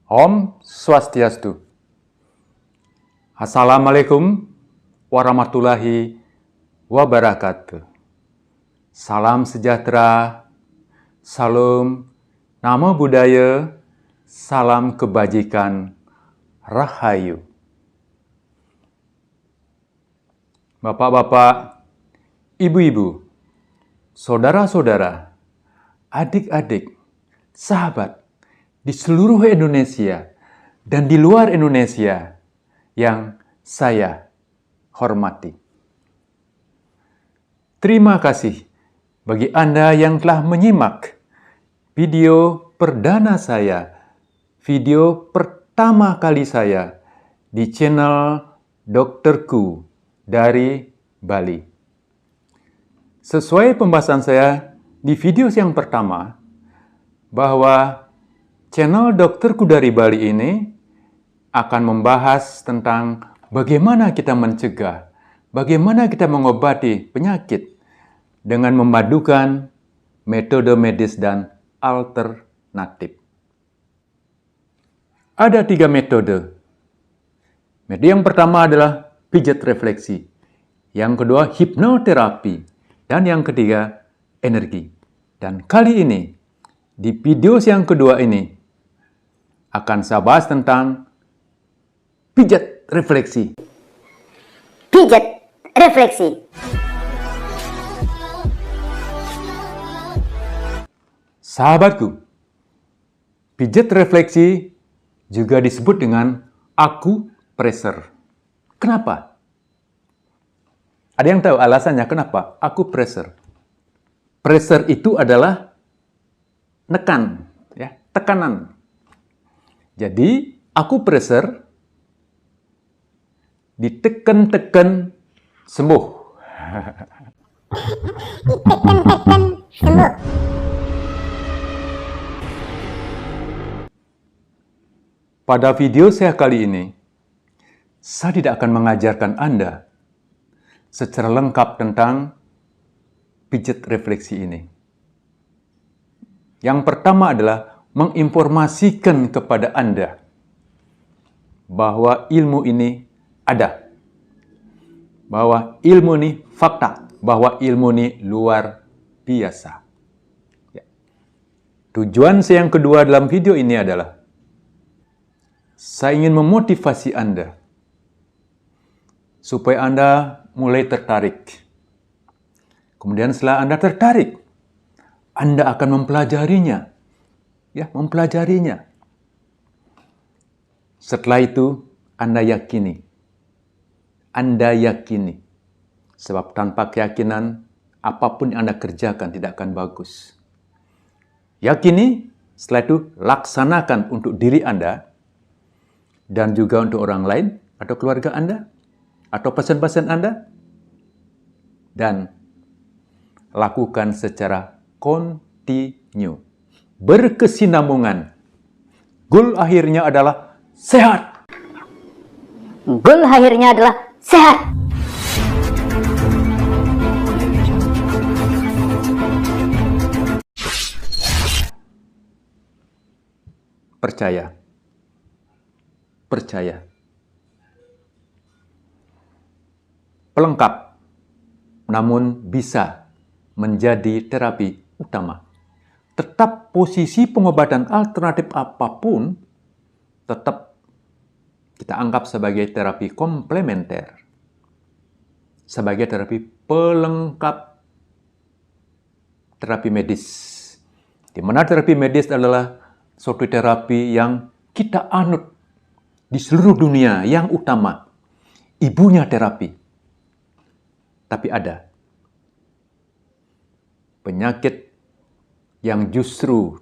Om Swastiastu. Assalamualaikum warahmatullahi wabarakatuh. Salam sejahtera, salam namo buddhaya, salam kebajikan, rahayu. Bapak-bapak, ibu-ibu, saudara-saudara, adik-adik, sahabat di seluruh Indonesia dan di luar Indonesia yang saya hormati. Terima kasih bagi Anda yang telah menyimak video perdana saya, video pertama kali saya di channel Dokterku dari Bali. Sesuai pembahasan saya di video yang pertama, bahwa channel Dokterku dari Bali ini akan membahas tentang bagaimana kita mencegah, bagaimana kita mengobati penyakit dengan memadukan metode medis dan alternatif. Ada 3 metode. Metode yang pertama adalah pijat refleksi, yang kedua hipnoterapi, dan yang ketiga energi. Dan kali ini, di video yang kedua ini, akan saya bahas tentang pijat refleksi. Pijat refleksi. Sahabatku, pijat refleksi juga disebut dengan akupressure. Kenapa? Ada yang tahu alasannya kenapa akupressure? Pressure itu adalah nekan, ya, tekanan. Jadi, akupressure ditekan-tekan sembuh. Ditekan-tekan sembuh. Pada video saya kali ini, saya tidak akan mengajarkan Anda secara lengkap tentang pijat refleksi ini. Yang pertama adalah menginformasikan kepada Anda bahwa ilmu ini ada. Bahwa ilmu ini fakta. Bahwa ilmu ini luar biasa. Ya. Tujuan saya yang kedua dalam video ini adalah saya ingin memotivasi Anda supaya Anda mulai tertarik. Kemudian setelah Anda tertarik, Anda akan mempelajarinya. Ya, mempelajarinya. Setelah itu, Anda yakini. Anda yakini. Sebab tanpa keyakinan, apapun yang Anda kerjakan tidak akan bagus. Yakini, setelah itu laksanakan untuk diri Anda, dan juga untuk orang lain, atau keluarga Anda, atau pasien-pasien Anda, dan lakukan secara kontinu. Berkesinambungan. Goal akhirnya adalah sehat. Goal akhirnya adalah sehat. Percaya. Percaya. Pelengkap, namun bisa menjadi terapi utama. Tetap posisi pengobatan alternatif apapun, tetap kita anggap sebagai terapi komplementer. Sebagai terapi pelengkap terapi medis. Di mana terapi medis adalah suatu terapi yang kita anut di seluruh dunia yang utama. Ibunya terapi. Tapi ada penyakit yang justru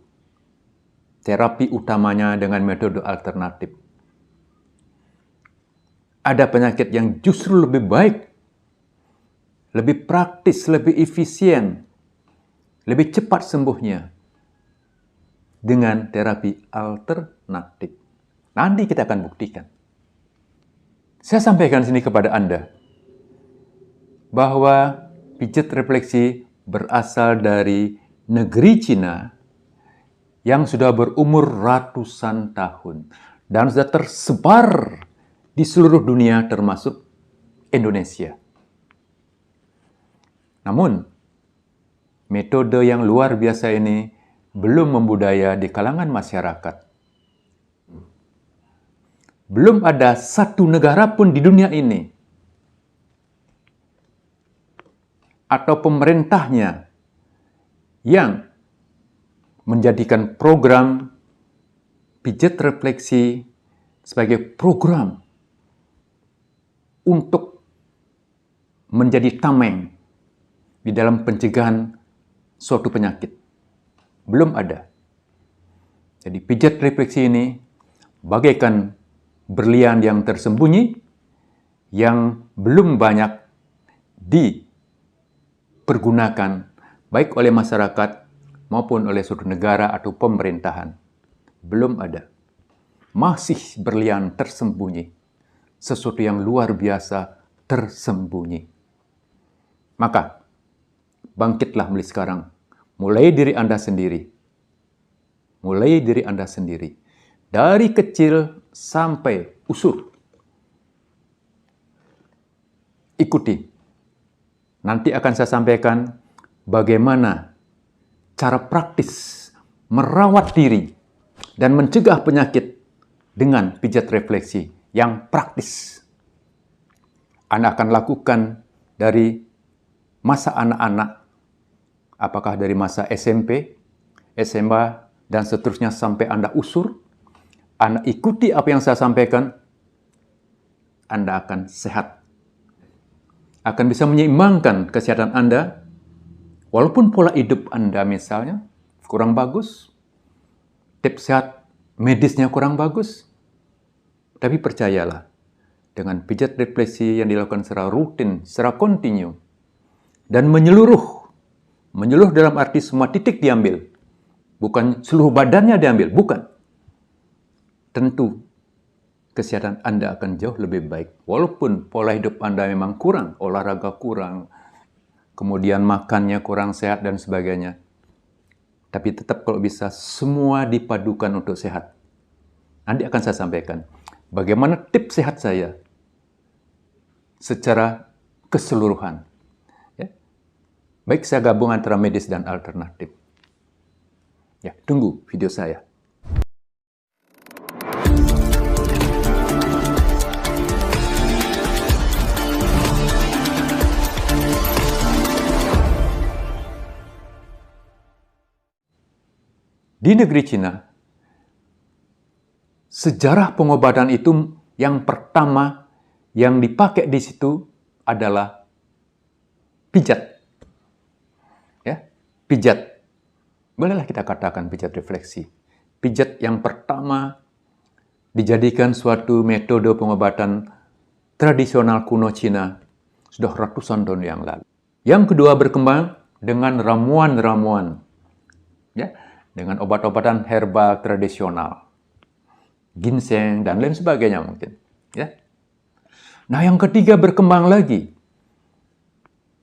terapi utamanya dengan metode alternatif. Ada penyakit yang justru lebih baik, lebih praktis, lebih efisien, lebih cepat sembuhnya dengan terapi alternatif. Nanti kita akan buktikan. Saya sampaikan sini kepada Anda bahwa pijat refleksi berasal dari negeri Cina yang sudah berumur ratusan tahun dan sudah tersebar di seluruh dunia termasuk Indonesia. Namun, metode yang luar biasa ini belum membudaya di kalangan masyarakat. Belum ada satu negara pun di dunia ini atau pemerintahnya yang menjadikan program pijat refleksi sebagai program untuk menjadi tameng di dalam pencegahan suatu penyakit. Belum ada. Jadi pijat refleksi ini bagaikan berlian yang tersembunyi yang belum banyak dipergunakan baik oleh masyarakat maupun oleh suatu negara atau pemerintahan. Belum ada. Masih berlian tersembunyi. Sesuatu yang luar biasa tersembunyi. Maka, bangkitlah mulai sekarang. Mulai diri Anda sendiri. Mulai diri Anda sendiri. Dari kecil sampai usur. Ikuti. Nanti akan saya sampaikan bagaimana cara praktis merawat diri dan mencegah penyakit dengan pijat refleksi yang praktis. Anda akan lakukan dari masa anak-anak, apakah dari masa SMP, SMA, dan seterusnya sampai Anda usur. Anda ikuti apa yang saya sampaikan, Anda akan sehat. Akan bisa menyeimbangkan kesehatan Anda, walaupun pola hidup Anda misalnya kurang bagus, tips sehat medisnya kurang bagus, tapi percayalah, dengan pijat refleksi yang dilakukan secara rutin, secara kontinu, dan menyeluruh dalam arti semua titik diambil, bukan seluruh badannya diambil, bukan. Tentu kesehatan Anda akan jauh lebih baik. Walaupun pola hidup Anda memang kurang, olahraga kurang, kemudian makannya kurang sehat dan sebagainya. Tapi tetap kalau bisa semua dipadukan untuk sehat. Nanti akan saya sampaikan bagaimana tips sehat saya secara keseluruhan. Ya. Baik, saya gabung antara medis dan alternatif. Ya, tunggu video saya. Di negeri Cina, sejarah pengobatan itu yang pertama yang dipakai di situ adalah pijat. Ya, pijat. Bolehlah kita katakan pijat refleksi. Pijat yang pertama dijadikan suatu metode pengobatan tradisional kuno Cina sudah ratusan tahun yang lalu. Yang kedua berkembang dengan ramuan-ramuan. Ya, dengan obat-obatan herbal tradisional, ginseng, dan lain sebagainya mungkin. Ya. Nah, yang ketiga berkembang lagi.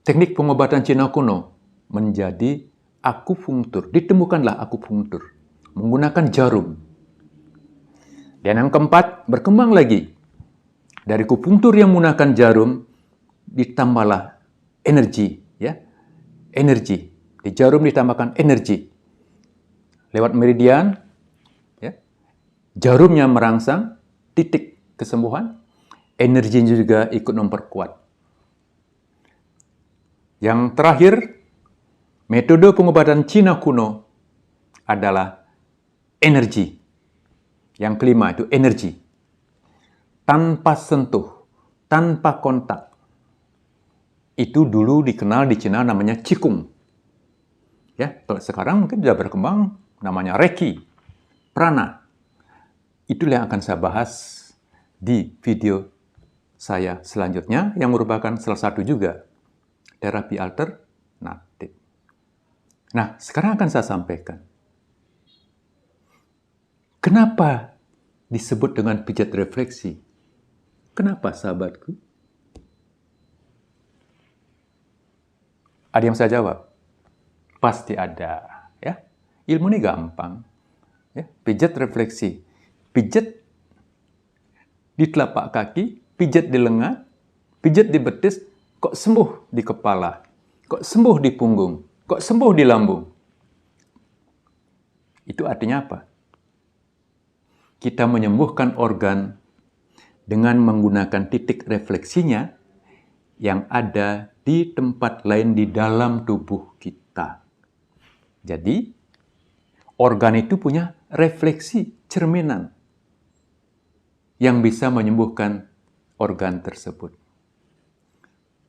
Teknik pengobatan Cina kuno menjadi akupunktur. Ditemukanlah akupunktur menggunakan jarum. Dan yang keempat berkembang lagi. Dari akupunktur yang menggunakan jarum ditambahlah energi. Ya. Energi. Di jarum ditambahkan energi. Lewat meridian, ya, jarumnya merangsang titik kesembuhan, energinya juga ikut memperkuat. Yang terakhir, metode pengobatan Cina kuno adalah energi. Yang kelima itu energi. Tanpa sentuh, tanpa kontak. Itu dulu dikenal di Cina namanya Qigong. Ya, kalau sekarang mungkin sudah berkembang namanya Reiki, Prana. Itulah yang akan saya bahas di video saya selanjutnya, yang merupakan salah satu juga terapi alternatif. Nah, sekarang akan saya sampaikan. Kenapa disebut dengan pijat refleksi? Kenapa, sahabatku? Ada yang saya jawab? Pasti ada. Ya. Ilmu ini gampang. Ya, pijat refleksi. Pijat di telapak kaki, pijat di lengan, pijat di betis, kok sembuh di kepala, kok sembuh di punggung, kok sembuh di lambung. Itu artinya apa? Kita menyembuhkan organ dengan menggunakan titik refleksinya yang ada di tempat lain di dalam tubuh kita. Jadi, organ itu punya refleksi cerminan yang bisa menyembuhkan organ tersebut.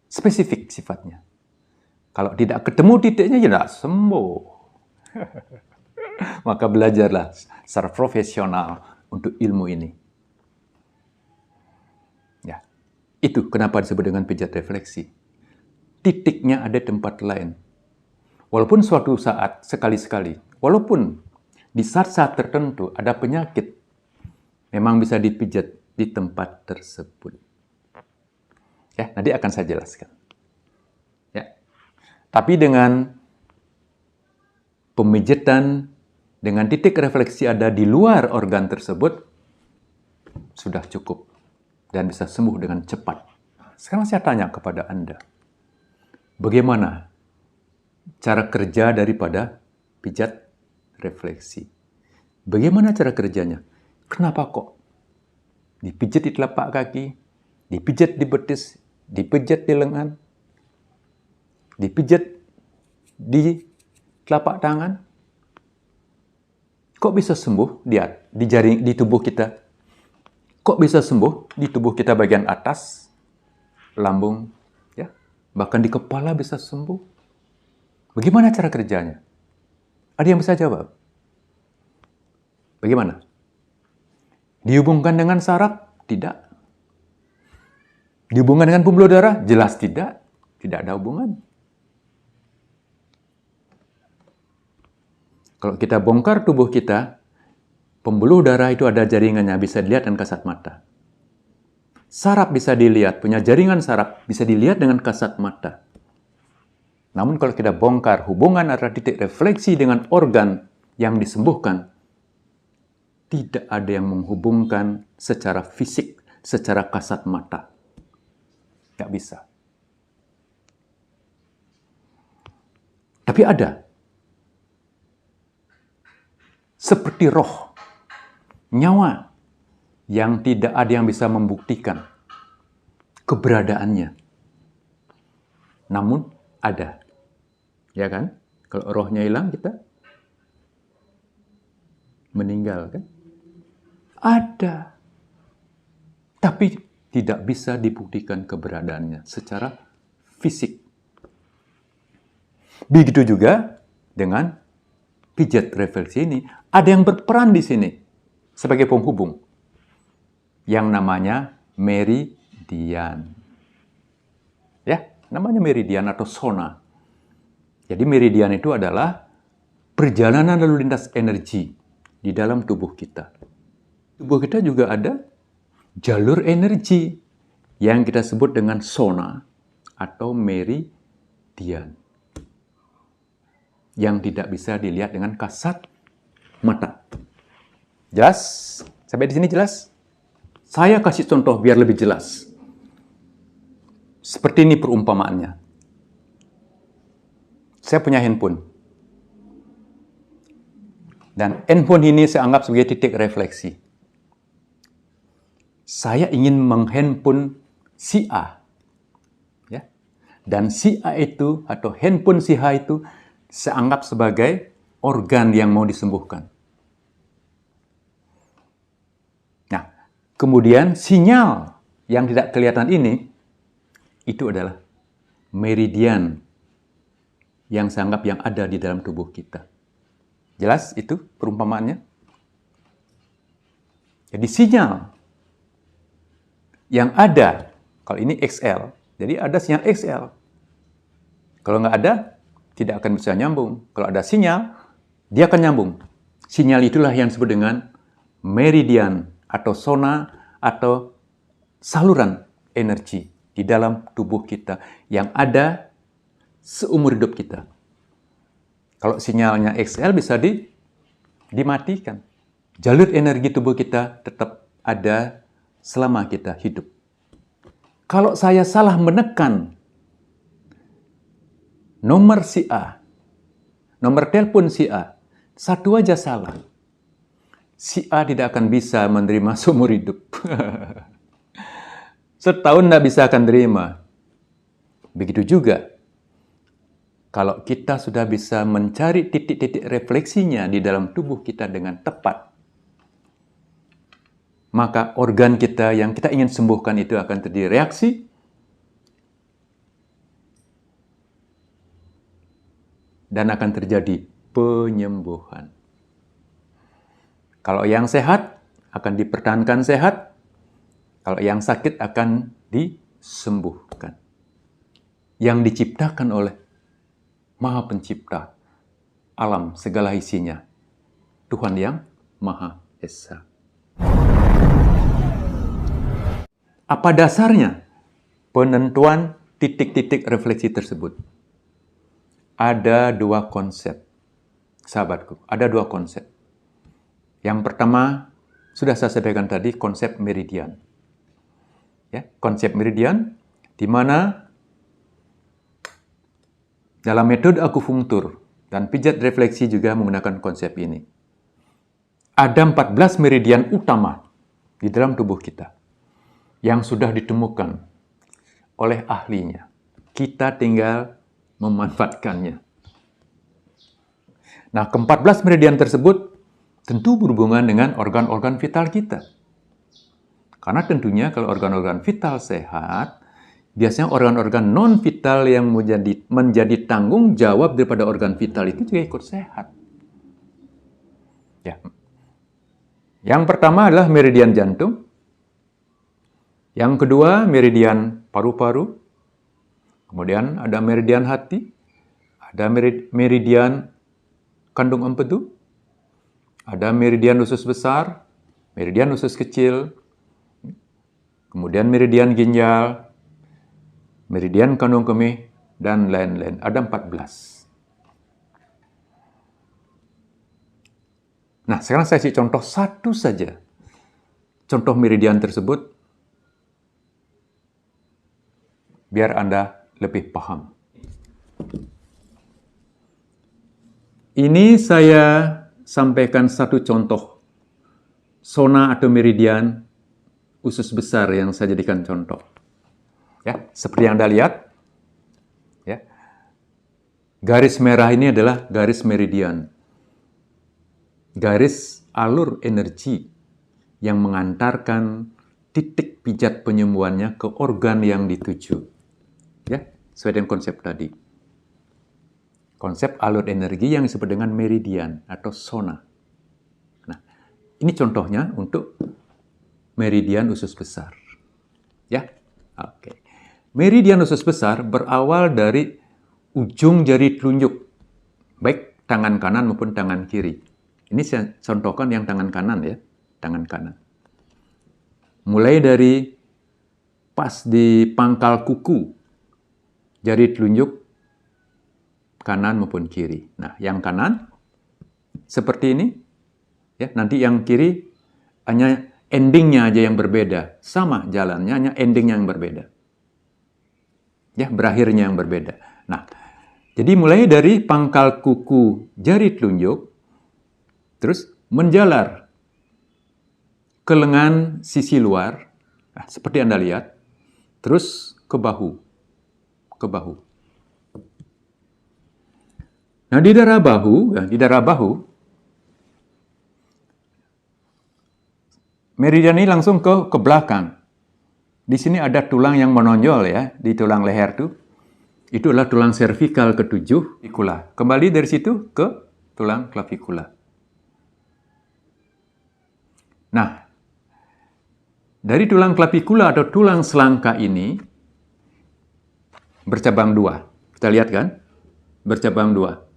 Spesifik sifatnya. Kalau tidak ketemu titiknya, ya tidak sembuh. Maka belajarlah secara profesional untuk ilmu ini. Ya, itu kenapa disebut dengan pijat refleksi. Titiknya ada di tempat lain. Walaupun suatu saat, sekali-sekali, walaupun di saat-saat tertentu ada penyakit, memang bisa dipijat di tempat tersebut. Ya, nanti akan saya jelaskan. Ya. Tapi dengan pemijatan, dengan titik refleksi ada di luar organ tersebut, sudah cukup dan bisa sembuh dengan cepat. Sekarang saya tanya kepada Anda, bagaimana cara kerja daripada pijat refleksi? Bagaimana cara kerjanya? Kenapa kok dipijat di telapak kaki, dipijat di betis, dipijat di lengan, dipijat di telapak tangan? Kok bisa sembuh di tubuh kita? Kok bisa sembuh di tubuh kita bagian atas, lambung, ya, bahkan di kepala bisa sembuh? Bagaimana cara kerjanya? Ada yang bisa jawab? Bagaimana? Dihubungkan dengan saraf? Tidak. Dihubungkan dengan pembuluh darah? Jelas tidak. Tidak ada hubungan. Kalau kita bongkar tubuh kita, pembuluh darah itu ada jaringannya, bisa dilihat dengan kasat mata. Saraf bisa dilihat, punya jaringan saraf, bisa dilihat dengan kasat mata. Namun kalau kita bongkar hubungan antara titik refleksi dengan organ yang disembuhkan, tidak ada yang menghubungkan secara fisik, secara kasat mata. Tidak bisa. Tapi ada. Seperti roh, nyawa, yang tidak ada yang bisa membuktikan keberadaannya. Namun ada. Ya kan? Kalau rohnya hilang, kita meninggal kan? Ada. Tapi tidak bisa dibuktikan keberadaannya secara fisik. Begitu juga dengan pijat refleksi ini. Ada yang berperan di sini sebagai penghubung yang namanya meridian. Ya, namanya meridian atau zona. Jadi meridian itu adalah perjalanan lalu lintas energi di dalam tubuh kita. Tubuh kita juga ada jalur energi yang kita sebut dengan zona atau meridian yang tidak bisa dilihat dengan kasat mata. Jelas? Sampai di sini jelas? Saya kasih contoh biar lebih jelas. Seperti ini perumpamaannya. Saya punya handphone. Dan handphone ini saya anggap sebagai titik refleksi. Saya ingin menghandphone si A. Ya. Dan si A itu, atau handphone si A itu, saya anggap sebagai organ yang mau disembuhkan. Nah, kemudian sinyal yang tidak kelihatan ini, itu adalah meridian yang saya anggap yang ada di dalam tubuh kita. Jelas itu perumpamaannya? Jadi sinyal yang ada, kalau ini XL, jadi ada sinyal XL. Kalau nggak ada, tidak akan bisa nyambung. Kalau ada sinyal, dia akan nyambung. Sinyal itulah yang disebut dengan meridian atau zona atau saluran energi di dalam tubuh kita yang ada seumur hidup kita. Kalau sinyalnya XL bisa dimatikan. jalur energi tubuh kita tetap ada selama kita hidup. Kalau saya salah menekan nomor si A, nomor telepon si A, satu aja salah, si A tidak akan bisa menerima seumur hidup. Setahun tidak bisa akan terima. Begitu juga, kalau kita sudah bisa mencari titik-titik refleksinya di dalam tubuh kita dengan tepat, maka organ kita yang kita ingin sembuhkan itu akan terjadi reaksi dan akan terjadi penyembuhan. Kalau yang sehat akan dipertahankan sehat, kalau yang sakit akan disembuhkan. Yang diciptakan oleh Maha Pencipta alam segala isinya, Tuhan yang Maha Esa. Apa dasarnya penentuan titik-titik refleksi tersebut? Ada dua konsep, sahabatku. Ada dua konsep. Yang pertama, sudah saya sampaikan tadi, konsep meridian. Ya, konsep meridian, di mana dalam metode akupunktur dan pijat refleksi juga menggunakan konsep ini. Ada 14 meridian utama di dalam tubuh kita yang sudah ditemukan oleh ahlinya. Kita tinggal memanfaatkannya. Nah, ke-14 meridian tersebut tentu berhubungan dengan organ-organ vital kita. Karena tentunya kalau organ-organ vital sehat, biasanya organ-organ non-vital yang menjadi tanggung jawab daripada organ vital itu juga ikut sehat. Ya. Yang pertama adalah meridian jantung. Yang kedua, meridian paru-paru. Kemudian ada meridian hati. Ada meridian kandung empedu. Ada meridian usus besar, meridian usus kecil, kemudian meridian ginjal, meridian kandung kemih, dan lain-lain. Ada 14. Nah, sekarang saya kasih contoh satu saja. Contoh meridian tersebut, biar Anda lebih paham. Ini saya sampaikan satu contoh zona atau meridian usus besar yang saya jadikan contoh. Ya, seperti yang Anda lihat, ya. Garis merah ini adalah garis meridian. Garis alur energi yang mengantarkan titik pijat penyembuhannya ke organ yang dituju. Ya, sesuai dengan konsep tadi. Konsep alur energi yang disebut dengan meridian atau zona. Nah, ini contohnya untuk meridian usus besar. Ya, oke. Meridian usus besar berawal dari ujung jari telunjuk, baik tangan kanan maupun tangan kiri. Ini saya contohkan yang tangan kanan ya, tangan kanan. Mulai dari pas di pangkal kuku, jari telunjuk, kanan maupun kiri. Nah, yang kanan seperti ini, ya. Nanti yang kiri hanya endingnya aja yang berbeda, sama jalannya, hanya endingnya yang berbeda, ya, berakhirnya yang berbeda. Nah, jadi mulai dari pangkal kuku jari telunjuk, terus menjalar ke lengan sisi luar, nah, seperti Anda lihat, terus ke bahu, ke bahu. Nah, di daerah bahu, meridian ini langsung ke belakang. Di sini ada tulang yang menonjol ya, di tulang leher tuh. Itu adalah tulang servikal ke-7, klavikula. Kembali dari situ ke tulang klavikula. Nah, dari tulang klavikula atau tulang selangka ini bercabang dua. Kita lihat kan? Bercabang dua.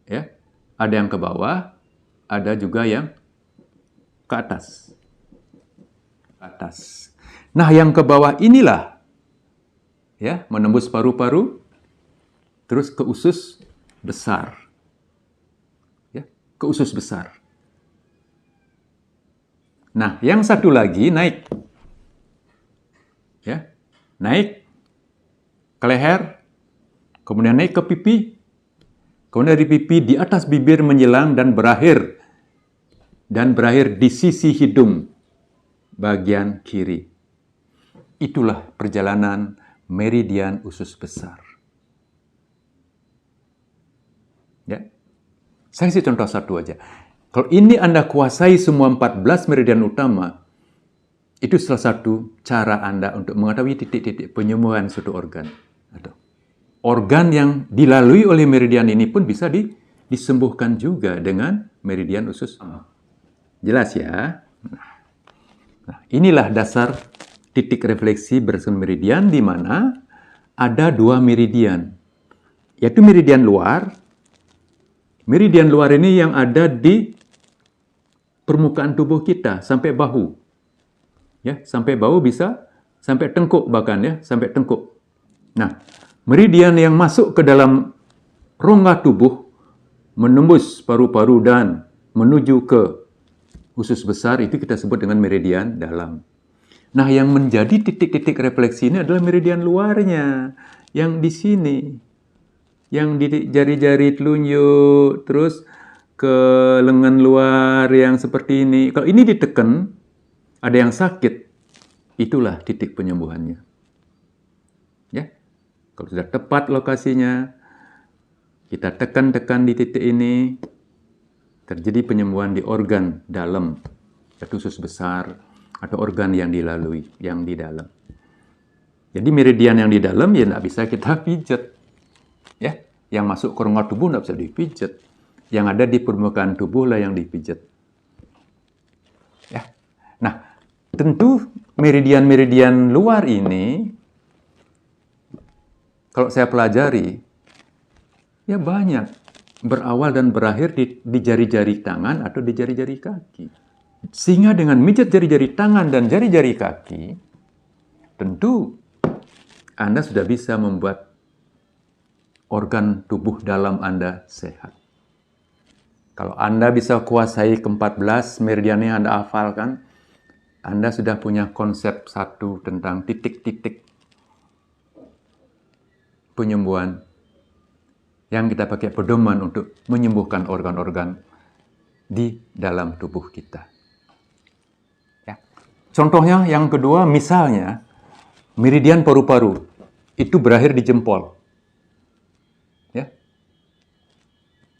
Ya, ada yang ke bawah, ada juga yang ke atas. Nah, yang ke bawah inilah ya, menembus paru-paru terus ke usus besar. Ya, ke usus besar. Nah, yang satu lagi naik. Ya, naik ke leher, kemudian naik ke pipi, kemudian dari pipi di atas bibir menjelang dan berakhir di sisi hidung bagian kiri. Itulah perjalanan meridian usus besar. Ya. Saya kasih contoh satu aja. Kalau ini Anda kuasai semua 14 meridian utama, itu salah satu cara Anda untuk mengetahui titik-titik penyembuhan suatu organ. Atau organ yang dilalui oleh meridian ini pun bisa disembuhkan juga dengan meridian usus. Jelas ya? Nah, inilah dasar titik refleksi berdasarkan meridian, di mana ada 2 meridian, yaitu meridian luar. Meridian luar ini yang ada di permukaan tubuh kita sampai bahu. Ya, sampai bahu bisa sampai tengkuk bahkan ya, sampai tengkuk. Nah, meridian yang masuk ke dalam rongga tubuh menembus paru-paru dan menuju ke usus besar itu kita sebut dengan meridian dalam. Nah, yang menjadi titik-titik refleksi ini adalah meridian luarnya yang di sini. Yang di jari-jari telunjuk, terus ke lengan luar yang seperti ini. Kalau ini ditekan, ada yang sakit, itulah titik penyembuhannya. Ya, kalau sudah tepat lokasinya, kita tekan-tekan di titik ini, terjadi penyembuhan di organ dalam, yaitu usus besar, atau organ yang dilalui, yang di dalam. Jadi meridian yang di dalam ya tidak bisa kita pijat. Ya, yang masuk ke rongga tubuh tidak bisa dipijat. Yang ada di permukaan tubuh lah yang dipijat. Ya. Nah, tentu meridian-meridian luar ini, kalau saya pelajari, ya banyak. Berawal dan berakhir di jari-jari tangan atau di jari-jari kaki. Sehingga dengan mijat jari-jari tangan dan jari-jari kaki, tentu Anda sudah bisa membuat organ tubuh dalam Anda sehat. Kalau Anda bisa kuasai ke-14 meridian yang Anda hafalkan, Anda sudah punya konsep satu tentang titik-titik penyembuhan yang kita pakai pedoman untuk menyembuhkan organ-organ di dalam tubuh kita. Ya. Contohnya yang kedua, misalnya meridian paru-paru itu berakhir di jempol.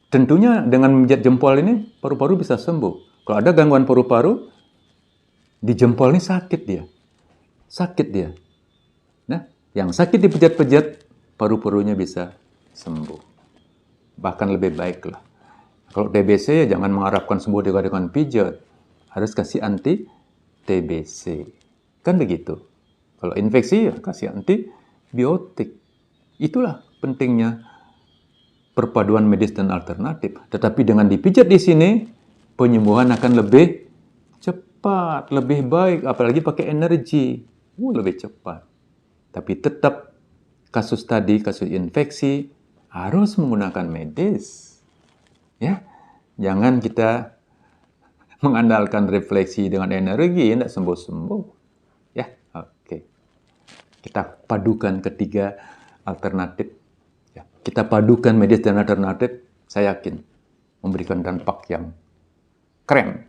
Tentunya dengan memijat jempol ini, paru-paru bisa sembuh. Kalau ada gangguan paru-paru, di jempol ini sakit dia. Sakit dia. Nah, yang sakit dipijat-pijat, paru-parunya bisa sembuh. Bahkan lebih baik lah. Kalau TBC, ya jangan mengharapkan sembuh dengan pijat. Harus kasih anti TBC. Kan begitu. Kalau infeksi, ya kasih antibiotik. Itulah pentingnya perpaduan medis dan alternatif. Tetapi dengan dipijat di sini, penyembuhan akan lebih cepat, lebih baik, apalagi pakai energi. Lebih cepat. Tapi tetap kasus tadi, kasus infeksi, harus menggunakan medis. Ya, jangan kita mengandalkan refleksi dengan energi, tidak sembuh-sembuh. Ya, oke. Kita padukan ketiga alternatif. Kita padukan medis dan alternatif, saya yakin memberikan dampak yang keren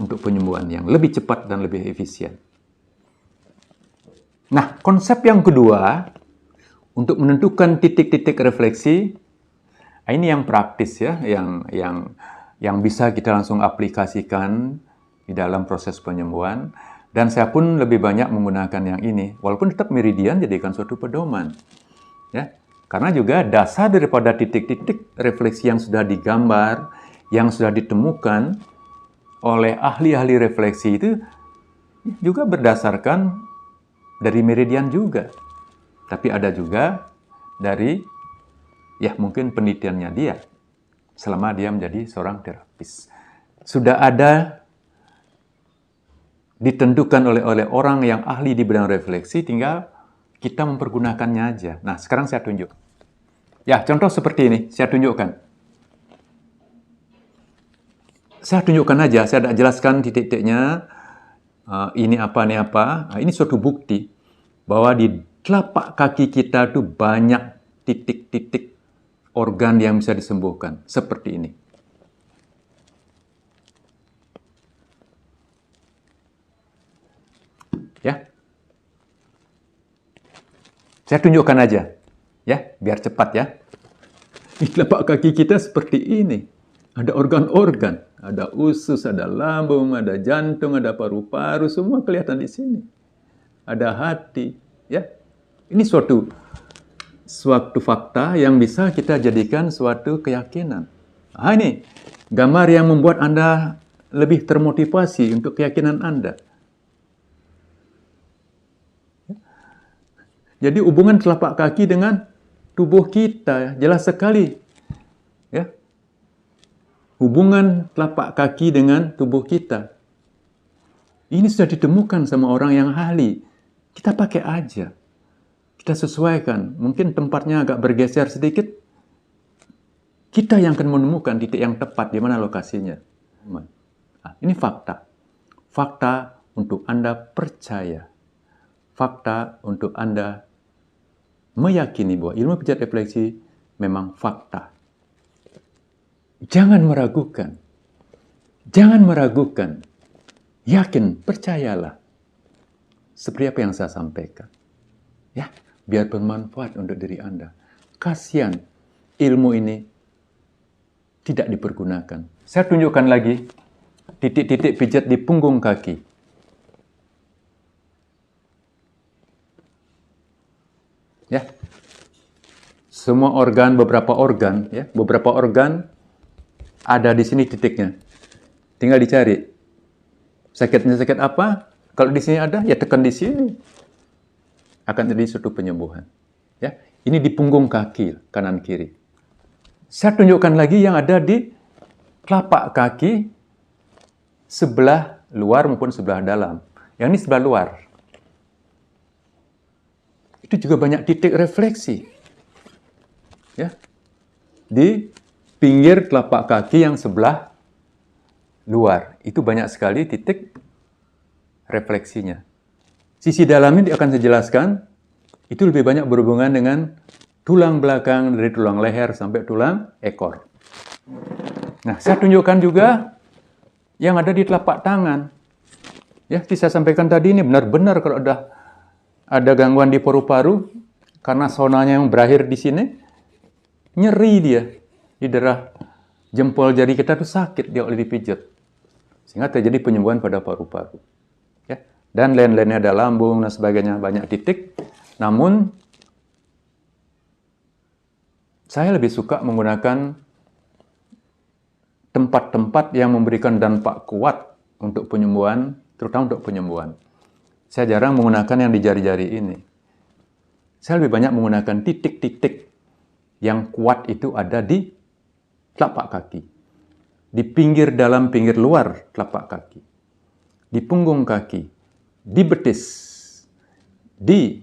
untuk penyembuhan yang lebih cepat dan lebih efisien. Nah, konsep yang kedua, untuk menentukan titik-titik refleksi, ini yang praktis ya, yang bisa kita langsung aplikasikan di dalam proses penyembuhan. Dan saya pun lebih banyak menggunakan yang ini, walaupun tetap meridian jadikan suatu pedoman. Ya. Karena juga dasar daripada titik-titik refleksi yang sudah digambar, yang sudah ditemukan oleh ahli-ahli refleksi itu juga berdasarkan dari meridian juga. Tapi ada juga dari, ya mungkin penelitiannya dia, selama dia menjadi seorang terapis. Sudah ada ditentukan oleh orang yang ahli di bidang refleksi, tinggal kita mempergunakannya aja. Nah, sekarang saya tunjuk. Ya, contoh seperti ini, saya tunjukkan. saya tunjukkan aja, saya tidak jelaskan titik-titiknya, ini apa, ini apa. Nah, ini suatu bukti bahwa di telapak kaki kita tuh banyak titik-titik organ yang bisa disembuhkan, seperti ini. Ya, saya tunjukkan aja, ya, biar cepat ya. Di telapak kaki kita seperti ini. Ada organ-organ, ada usus, ada lambung, ada jantung, ada paru-paru, semua kelihatan di sini. Ada hati, ya. Ini suatu fakta yang bisa kita jadikan suatu keyakinan. Nah, ini gambar yang membuat Anda lebih termotivasi untuk keyakinan Anda. Jadi hubungan telapak kaki dengan tubuh kita jelas sekali. Ya. Hubungan telapak kaki dengan tubuh kita. Ini sudah ditemukan sama orang yang ahli. Kita pakai aja. Kita sesuaikan. Mungkin tempatnya agak bergeser sedikit. Kita yang akan menemukan titik yang tepat di mana lokasinya. Nah, ini fakta. Fakta untuk Anda percaya. Fakta untuk Anda meyakini bahwa ilmu pijat refleksi memang fakta. Jangan meragukan. Jangan meragukan. Yakin, percayalah. Seperti apa yang saya sampaikan. Ya, biar bermanfaat untuk diri Anda. Kasihan ilmu ini tidak dipergunakan. Saya tunjukkan lagi titik-titik pijat di punggung kaki. Ya, semua organ, beberapa organ ada di sini titiknya. Tinggal dicari. Sakitnya sakit apa? Kalau di sini ada, ya tekan di sini. Akan terjadi suatu penyembuhan. Ya, ini di punggung kaki kanan kiri. Saya tunjukkan lagi yang ada di telapak kaki sebelah luar maupun sebelah dalam. Yang ini sebelah luar. Itu juga banyak titik refleksi. Ya. Di pinggir telapak kaki yang sebelah luar. Itu banyak sekali titik refleksinya. Sisi dalamnya akan saya jelaskan. Itu lebih banyak berhubungan dengan tulang belakang, dari tulang leher sampai tulang ekor. Nah, saya tunjukkan juga yang ada di telapak tangan. Ya, saya sampaikan tadi ini benar-benar kalau ada gangguan di paru-paru, karena sonanya yang berakhir di sini, nyeri dia di daerah jempol jari kita tuh sakit dia oleh dipijat. Sehingga terjadi penyembuhan pada paru-paru. Ya. Dan lain-lainnya ada lambung dan sebagainya, banyak titik. Namun, saya lebih suka menggunakan tempat-tempat yang memberikan dampak kuat untuk penyembuhan, terutama untuk penyembuhan. Saya jarang menggunakan yang di jari-jari ini. Saya lebih banyak menggunakan titik-titik yang kuat itu ada di telapak kaki. Di pinggir dalam, pinggir luar telapak kaki. Di punggung kaki. Di betis. Di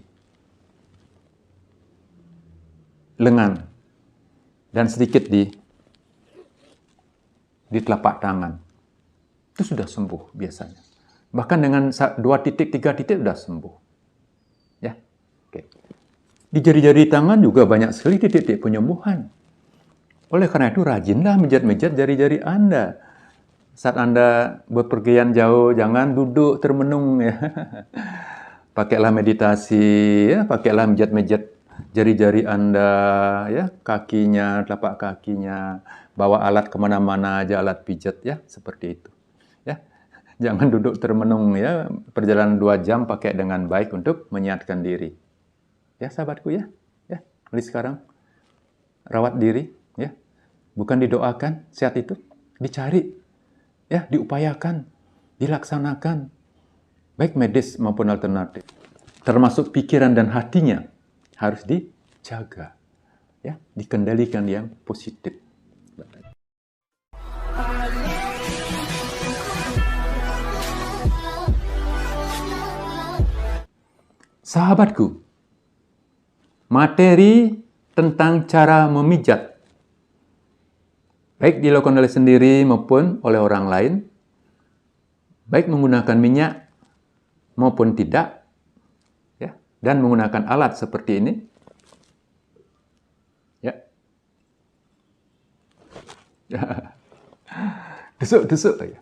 lengan. Dan sedikit di telapak tangan. Itu sudah sembuh biasanya. Bahkan dengan 2 titik, 3 titik sudah sembuh. Ya, oke. Di jari-jari tangan juga banyak sekali titik-titik penyembuhan. Oleh karena itu, rajinlah menjat-menjat jari-jari Anda. Saat Anda bepergian jauh, jangan duduk termenung ya. Pakailah meditasi, ya, pakailah menjat-menjat jari-jari Anda, ya, kakinya, telapak kakinya. Bawa alat kemana-mana aja, alat pijat ya, seperti itu. Ya, jangan duduk termenung ya, perjalanan 2 jam pakai dengan baik untuk menyehatkan diri. Ya, sahabatku ya, mulai sekarang rawat diri, ya, bukan didoakan sehat itu, dicari, ya, diupayakan, dilaksanakan, baik medis maupun alternatif, termasuk pikiran dan hatinya harus dijaga, ya, dikendalikan yang positif. Sahabatku, materi tentang cara memijat baik dilakukan oleh sendiri maupun oleh orang lain, baik menggunakan minyak maupun tidak, ya, dan menggunakan alat seperti ini, ya. Tusuk-tusuk aja.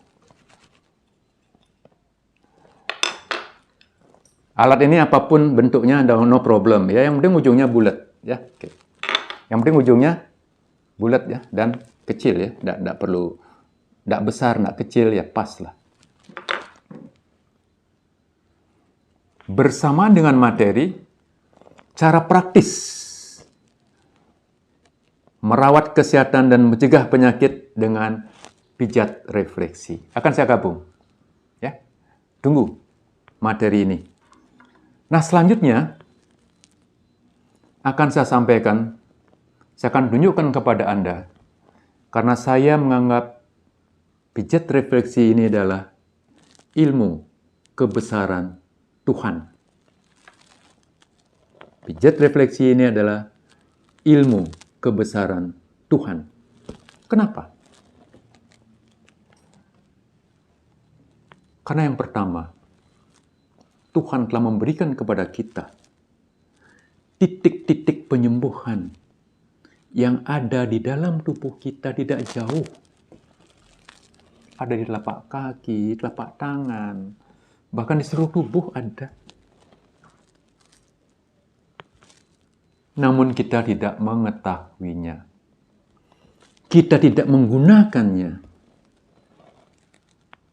Alat ini apapun bentuknya, no problem, ya. Yang penting ujungnya bulat, ya. Oke. Yang penting ujungnya bulat, ya, dan kecil, ya. Nggak perlu, nggak besar, nggak kecil, ya, pas lah. Bersamaan dengan materi, cara praktis merawat kesehatan dan mencegah penyakit dengan pijat refleksi. Akan saya gabung, ya. Tunggu materi ini. Nah, selanjutnya akan saya sampaikan, saya akan tunjukkan kepada Anda, karena saya menganggap pijat refleksi ini adalah ilmu kebesaran Tuhan. Pijat refleksi ini adalah ilmu kebesaran Tuhan. Kenapa? Karena yang pertama, Tuhan telah memberikan kepada kita titik-titik penyembuhan yang ada di dalam tubuh kita tidak jauh. Ada di telapak kaki, telapak tangan, bahkan di seluruh tubuh ada. Namun kita tidak mengetahuinya. Kita tidak menggunakannya.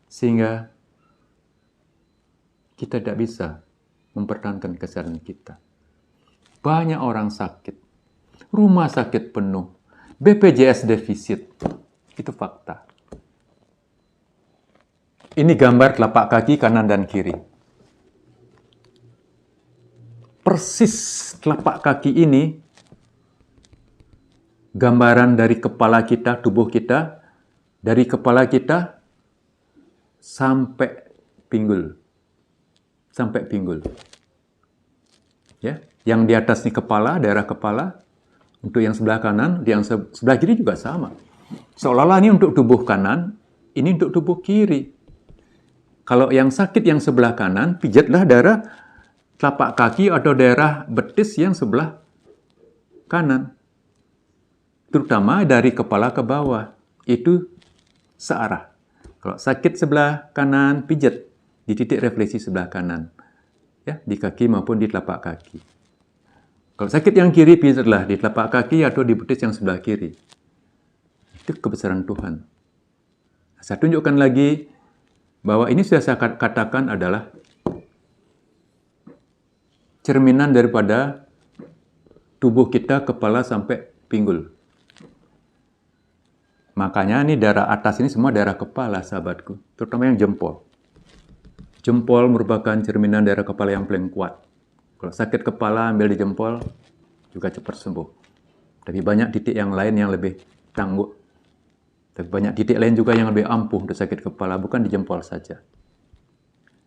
Sehingga kita tidak bisa mempertahankan kesehatan kita. Banyak orang sakit. Rumah sakit penuh. BPJS defisit. Itu fakta. Ini gambar telapak kaki kanan dan kiri. Persis telapak kaki ini gambaran dari kepala kita, tubuh kita, dari kepala kita sampai pinggul. Sampai pinggul. Ya, yang di atas ini kepala, daerah kepala. Untuk yang sebelah kanan, yang sebelah kiri juga sama. Seolah-olah ini untuk tubuh kanan, ini untuk tubuh kiri. Kalau yang sakit yang sebelah kanan, pijatlah daerah telapak kaki atau daerah betis yang sebelah kanan. Terutama dari kepala ke bawah. Itu searah. Kalau sakit sebelah kanan, pijat di titik refleksi sebelah kanan. Ya, di kaki maupun di telapak kaki. Kalau sakit yang kiri, pijatlah di telapak kaki atau di betis yang sebelah kiri. Itu kebesaran Tuhan. Saya tunjukkan lagi bahwa ini sudah saya katakan adalah cerminan daripada tubuh kita, kepala sampai pinggul. Makanya ini daerah atas ini semua daerah kepala, sahabatku. Terutama yang jempol. Jempol merupakan cerminan daerah kepala yang paling kuat. Kalau sakit kepala, ambil di jempol, juga cepat sembuh. Tapi banyak titik yang lain yang lebih tangguh. Tapi banyak titik lain juga yang lebih ampuh untuk sakit kepala, bukan di jempol saja.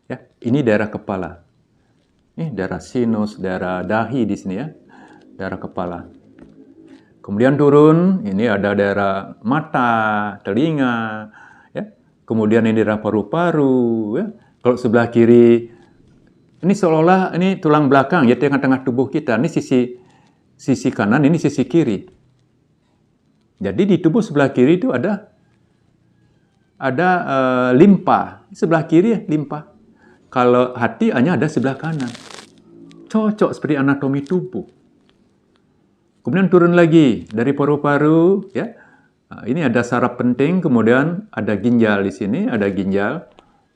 Ya, ini daerah kepala. Ini daerah sinus, daerah dahi di sini ya, daerah kepala. Kemudian turun, ini ada daerah mata, telinga, ya. Kemudian ini daerah paru-paru, ya. Kalau sebelah kiri, ini seolah-olah ini tulang belakang, ya, tengah-tengah tubuh kita. Ini sisi kanan, ini sisi kiri. Jadi di tubuh sebelah kiri itu ada limpa. Sebelah kiri limpa. Kalau hati hanya ada sebelah kanan. Cocok seperti anatomi tubuh. Kemudian turun lagi dari paru-paru, ya. Nah, ini ada saraf penting, kemudian ada ginjal di sini, ada ginjal,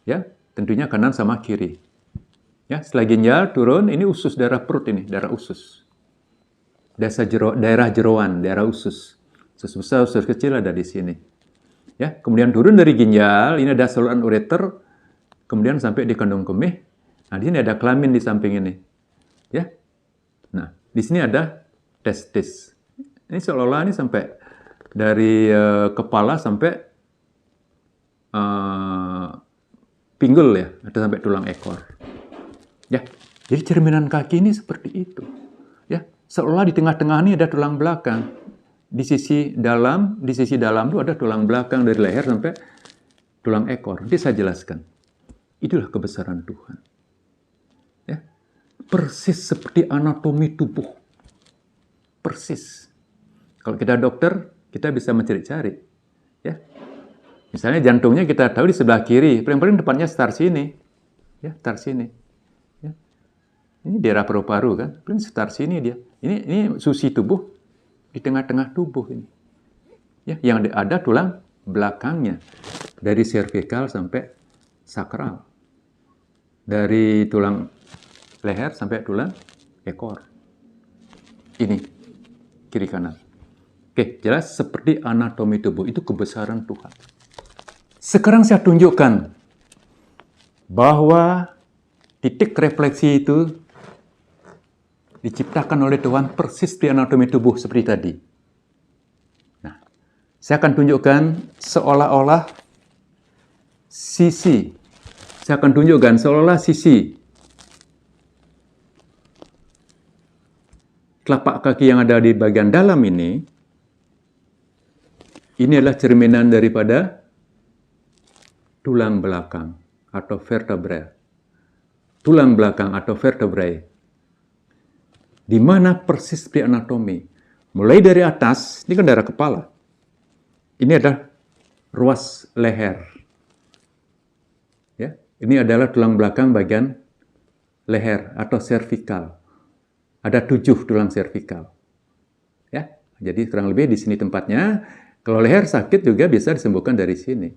ya. Tentunya kanan sama kiri. Ya, setelah ginjal turun, ini usus daerah perut ini, daerah usus. Daerah jeroan, daerah usus. Usus besar, usus kecil ada di sini. Ya, kemudian turun dari ginjal, ini ada saluran ureter, kemudian sampai di kandung kemih. Nah, di sini ada kelamin di samping ini. Ya. Nah, di sini ada testis. Ini seolah-olah ini sampai dari kepala sampai pinggul ya, atau sampai tulang ekor. Ya, jadi cerminan kaki ini seperti itu. Ya, seolah di tengah-tengah ini ada tulang belakang. di sisi dalam itu ada tulang belakang dari leher sampai tulang ekor. Nanti saya jelaskan. Itulah kebesaran Tuhan. Ya. Persis seperti anatomi tubuh. Persis. Kalau kita dokter, kita bisa mencari-cari. Ya. Misalnya jantungnya kita tahu di sebelah kiri, paling-paling depannya start sini. Ya, start sini. Ya. Ini daerah paru-paru kan, paling start sini dia. Ini susi tubuh di tengah-tengah tubuh ini. Ya, yang ada tulang belakangnya dari cervical sampai sakral. Dari tulang leher sampai tulang ekor. Ini kiri kanan. Oke, jelas seperti anatomi tubuh, itu kebesaran Tuhan. Sekarang saya tunjukkan bahwa titik refleksi itu diciptakan oleh Tuhan persis di anatomi tubuh seperti tadi. Nah, saya akan tunjukkan seolah-olah sisi telapak kaki yang ada di bagian dalam ini adalah cerminan daripada tulang belakang atau vertebrae. Tulang belakang atau vertebrae. Di mana persis di anatomi. Mulai dari atas, ini kan daerah kepala. Ini adalah ruas leher. Ya, ini adalah tulang belakang bagian leher atau cervical. Ada 7 tulang cervical. Ya, jadi kurang lebih di sini tempatnya. Kalau leher sakit juga bisa disembuhkan dari sini.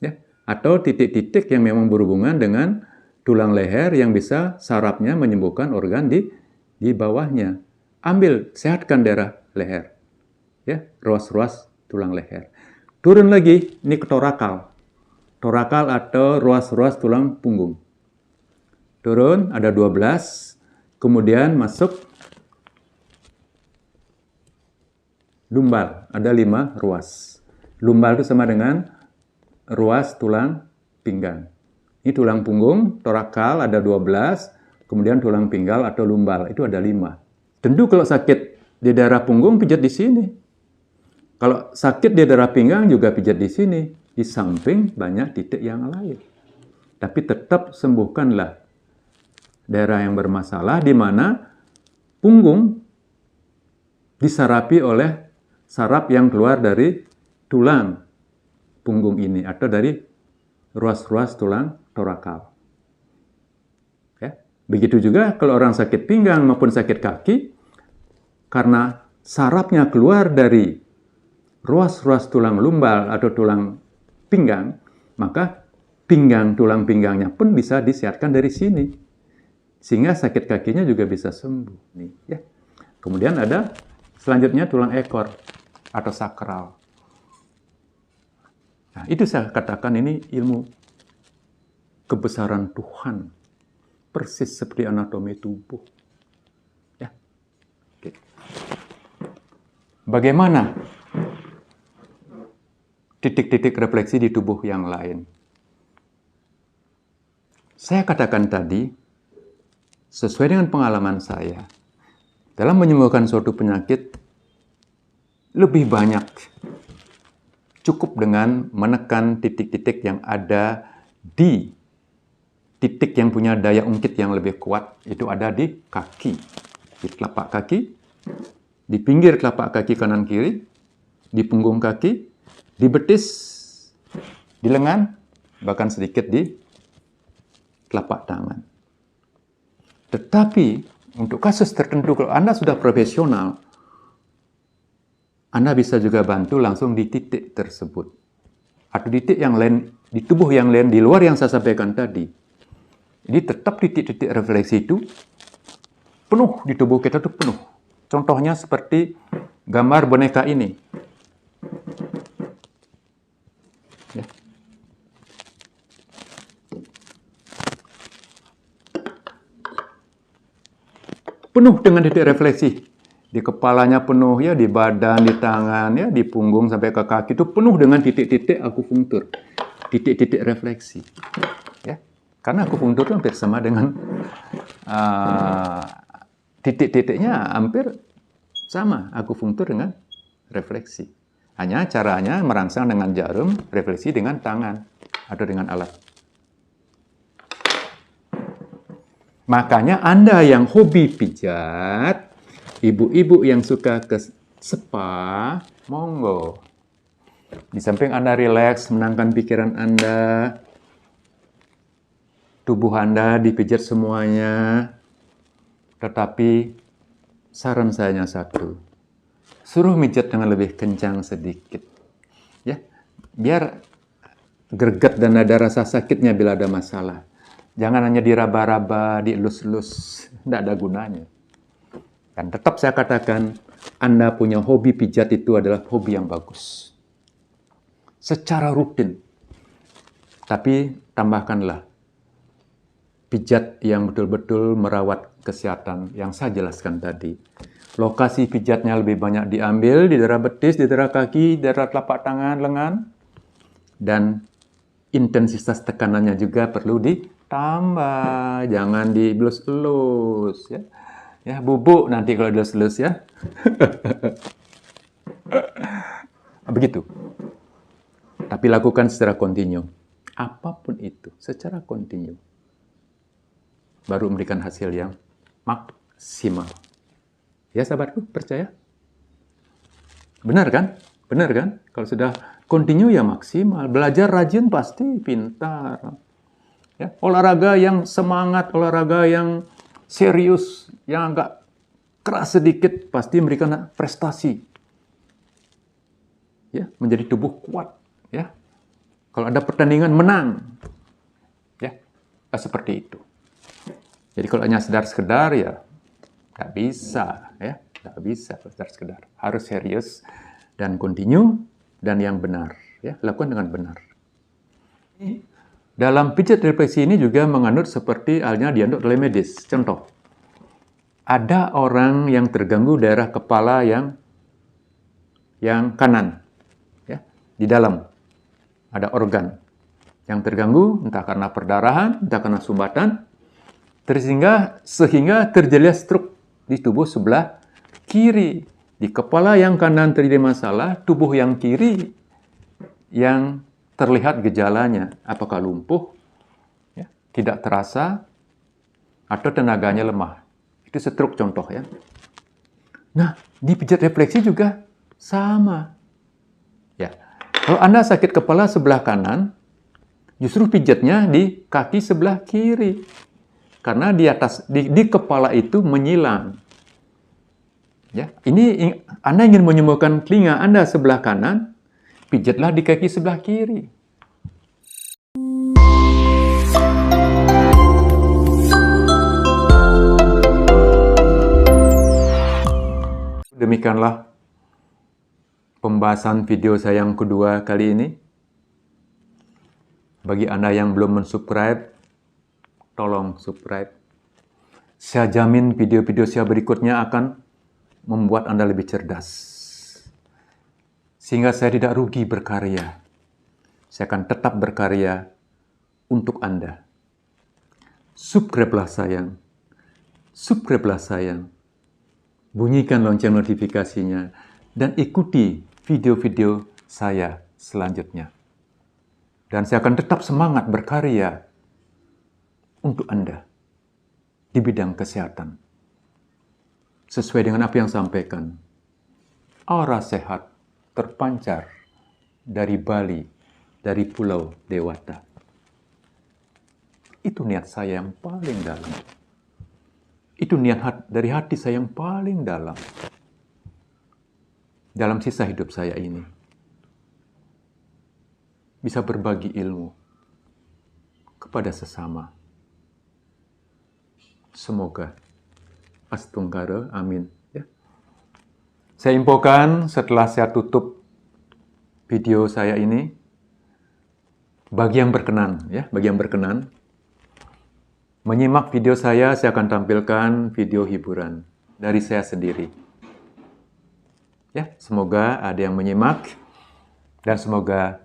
Ya, atau titik-titik yang memang berhubungan dengan tulang leher yang bisa sarafnya menyembuhkan organ di bawahnya. Ambil, sehatkan daerah leher. Ya, ruas-ruas tulang leher. Turun lagi, ini ke torakal. Torakal atau ruas-ruas tulang punggung. Turun, ada 12. Kemudian masuk lumbal, ada 5 ruas. Lumbal itu sama dengan ruas tulang pinggang. Ini tulang punggung, torakal ada 12, kemudian tulang pinggal atau lumbal, itu ada 5. Tentu kalau sakit di daerah punggung, pijat di sini. Kalau sakit di daerah pinggang juga pijat di sini. Di samping banyak titik yang lain. Tapi tetap sembuhkanlah daerah yang bermasalah di mana punggung disarapi oleh saraf yang keluar dari tulang punggung ini atau dari ruas-ruas tulang torakal. Ya. Begitu juga kalau orang sakit pinggang maupun sakit kaki, karena sarafnya keluar dari ruas-ruas tulang lumbal atau tulang pinggang, maka tulang pinggangnya pun bisa disiarkan dari sini. Sehingga sakit kakinya juga bisa sembuh. Nih, ya. Kemudian ada selanjutnya tulang ekor atau sakral. Nah, itu saya katakan ini ilmu kebesaran Tuhan. Persis seperti anatomi tubuh. Ya. Oke. Bagaimana titik-titik refleksi di tubuh yang lain? Saya katakan tadi, sesuai dengan pengalaman saya, dalam menyembuhkan suatu penyakit, lebih banyak cukup dengan menekan titik-titik yang ada di titik yang punya daya ungkit yang lebih kuat. Itu ada di kaki, di telapak kaki, di pinggir telapak kaki kanan kiri, di punggung kaki, di betis, di lengan, bahkan sedikit di telapak tangan. Tetapi untuk kasus tertentu, kalau Anda sudah profesional, Anda bisa juga bantu langsung di titik tersebut. Atau di titik yang lain, di tubuh yang lain, di luar yang saya sampaikan tadi. Jadi tetap titik-titik refleksi itu penuh di tubuh kita itu penuh. Contohnya seperti gambar boneka ini. Ya. Penuh dengan titik refleksi. Di kepalanya penuh, ya, di badan, di tangan, ya, di punggung sampai ke kaki itu penuh dengan titik-titik akupunktur. Titik-titik refleksi. Ya. Karena akupunktur itu hampir sama dengan titik-titiknya hampir sama akupunktur dengan refleksi. Hanya caranya merangsang dengan jarum, refleksi dengan tangan atau dengan alat. Makanya Anda yang hobi pijat, ibu-ibu yang suka ke spa, monggo. Di samping Anda rileks, menangkan pikiran Anda, tubuh Anda dipijat semuanya, tetapi saran saya hanya satu, suruh mijat dengan lebih kencang sedikit. Ya, biar greget dan ada rasa sakitnya bila ada masalah. Jangan hanya diraba-raba, dielus-elus, tidak ada gunanya. Dan tetap saya katakan, Anda punya hobi pijat itu adalah hobi yang bagus. Secara rutin. Tapi tambahkanlah pijat yang betul-betul merawat kesehatan yang saya jelaskan tadi. Lokasi pijatnya lebih banyak diambil di daerah betis, di daerah kaki, di daerah telapak tangan, lengan. Dan intensitas tekanannya juga perlu ditambah, jangan dielus-elus ya. Ya, bubuk nanti kalau dielus-elus ya. Begitu. Tapi lakukan secara kontinu. Apapun itu, secara kontinu. Baru memberikan hasil yang maksimal. Ya sahabatku, percaya? Benar kan? Benar kan? Kalau sudah kontinu ya maksimal. Belajar rajin pasti pintar. Ya, olahraga yang semangat, olahraga yang serius, yang agak keras sedikit, pasti memberikan prestasi. Ya, menjadi tubuh kuat. Ya, kalau ada pertandingan menang. Ya, seperti itu. Jadi kalau hanya sekedar ya nggak bisa. Ya, nggak bisa sekedar. Harus serius dan kontinu dan yang benar. Ya, lakukan dengan benar. Dalam pijat refleksi ini juga menganut seperti halnya dianut oleh medis. Contoh, ada orang yang terganggu daerah kepala yang kanan, ya, di dalam ada organ yang terganggu, entah karena perdarahan, entah karena sumbatan, sehingga terjadi stroke di tubuh sebelah kiri. Di kepala yang kanan terjadi masalah, tubuh yang kiri yang terlihat gejalanya, apakah lumpuh, ya, tidak terasa, atau tenaganya lemah. Itu stroke contoh ya. Nah, di pijat refleksi juga sama. Ya, kalau Anda sakit kepala sebelah kanan, justru pijatnya di kaki sebelah kiri. Karena di atas, di kepala itu menyilang. Ya, ini Anda ingin menyembuhkan telinga Anda sebelah kanan, pijatlah di kaki sebelah kiri. Demikianlah pembahasan video saya yang kedua kali ini. Bagi Anda yang belum mensubscribe, tolong subscribe. Saya jamin video-video saya berikutnya akan membuat Anda lebih cerdas. Sehingga saya tidak rugi berkarya. Saya akan tetap berkarya untuk Anda. Subscribe-lah sayang. Subscribe-lah sayang. Bunyikan lonceng notifikasinya. Dan ikuti video-video saya selanjutnya. Dan saya akan tetap semangat berkarya untuk Anda di bidang kesehatan. Sesuai dengan apa yang saya sampaikan. Aura sehat terpancar dari Bali, dari Pulau Dewata. Itu niat saya yang paling dalam. Itu niat dari hati saya yang paling dalam. Dalam sisa hidup saya ini. Bisa berbagi ilmu kepada sesama. Semoga. Astunggara, amin. Ya. Saya infokan setelah saya tutup video saya ini, bagi yang berkenan, ya, bagi yang berkenan, menyimak video saya akan tampilkan video hiburan dari saya sendiri. Ya, semoga ada yang menyimak dan semoga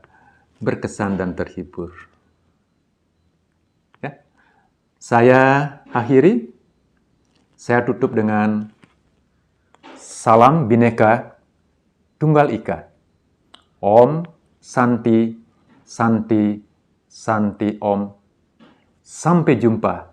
berkesan dan terhibur. Ya. Saya akhiri. Saya tutup dengan salam Bhinneka Tunggal Ika. Om, Santi, Santi, Santi Om. Sampai jumpa